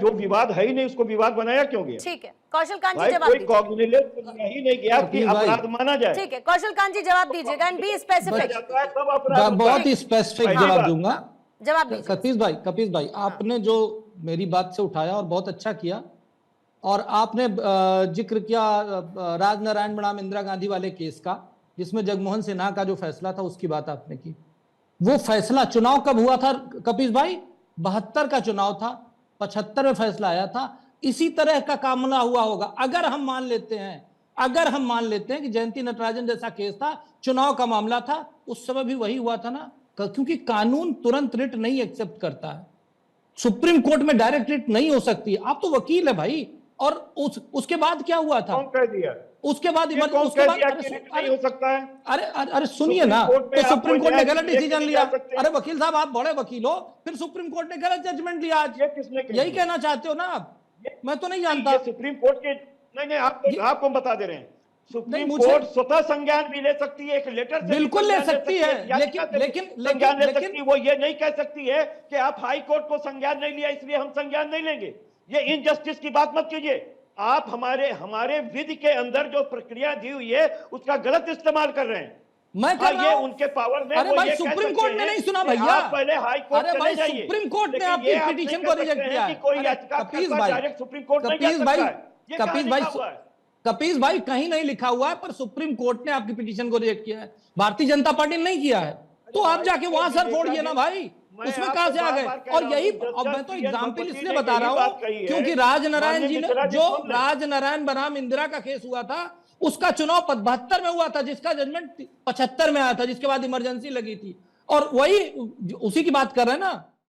जो विवाद है ही नहीं उसको विवाद बनाया क्यों गया? ठीक है, कौशल कांत जी भाई जवाब कोई दीजिए। कॉग्निजेंस ही नहीं गया कि अपराध माना जाए। ठीक है, कौशल कांत जी जवाब दीजिएगा एंड बी स्पेसिफिक। तब अपराध बहुत ही स्पेसिफिक जवाब दूंगा। जवाब दीजिए। कपीस भाई आपने जो मेरी बात से उठाया और बहुत अच्छा किया, और आपने जिक्र किया राजनारायण बनाम इंदिरा गांधी वाले केस का, जिसमें जगमोहन सिन्हा का जो फैसला था उसकी बात आपने की। वो फैसला चुनाव कब हुआ था कपीस भाई? 72 का चुनाव था, 75 में फैसला आया था। इसी तरह का कामना हुआ होगा अगर हम मान लेते हैं कि जयंती नटराजन जैसा केस था, चुनाव का मामला था, उस समय भी वही हुआ था ना, क्योंकि कानून तुरंत रिट नहीं एक्सेप्ट करता है। सुप्रीम कोर्ट में डायरेक्ट रिट नहीं हो सकती। आप तो वकील है भाई। और उसके बाद क्या हुआ था? कौन कह दिया? उसके बाद नहीं हो सकता है। अरे सुनिए ना, तो सुप्रीम कोर्ट ने गलत डिसीजन लिया। अरे वकील साहब, आप बड़े वकील हो, फिर सुप्रीम कोर्ट ने गलत जजमेंट लिया आज। यही कहना चाहते हो ना आप? मैं तो नहीं जानता। सुप्रीम कोर्ट के नहीं आपको बता दे रहे हैं, सुप्रीम कोर्ट स्वतः संज्ञान भी ले सकती है, एक लेटर से बिल्कुल ले सकती है, लेकिन वो ये नहीं कह सकती है कि आप हाई कोर्ट को संज्ञान नहीं लिया इसलिए हम संज्ञान नहीं लेंगे। ये इनजस्टिस की बात मत कीजिए। आप हमारे विधि के अंदर जो प्रक्रिया दी हुई है उसका गलत इस्तेमाल कर रहे हैं। मैं कर रहा हूं। उनके पावर में। अरे भाई, सुप्रीम कोर्ट ने नहीं सुना भैया। पहले हाई कोर्ट चले जाइए। सुप्रीम कोर्ट ने आपकी पिटीशन को रिजेक्ट किया है। सुप्रीम कोर्ट नहीं कह सकता है। कपीस भाई कहीं नहीं लिखा हुआ है, पर सुप्रीम कोर्ट ने आपकी पिटीशन को रिजेक्ट किया है, भारतीय जनता पार्टी ने नहीं किया है। तो आप जाके वहां सर फोड़िए ना भाई, उसमें कहां से आ गए? और यही, अब मैं तो एग्जाम्पल इसलिए बता रहा हूं क्योंकि राजनारायण जी ने जो राजनारायण बनाम इंदिरा का केस हुआ था, उसका चुनाव 72 में हुआ था, जिसका जजमेंट 75 में आया था, जिसके बाद इमरजेंसी लगी थी। और वही उसी की बात कर रहे हैं ना।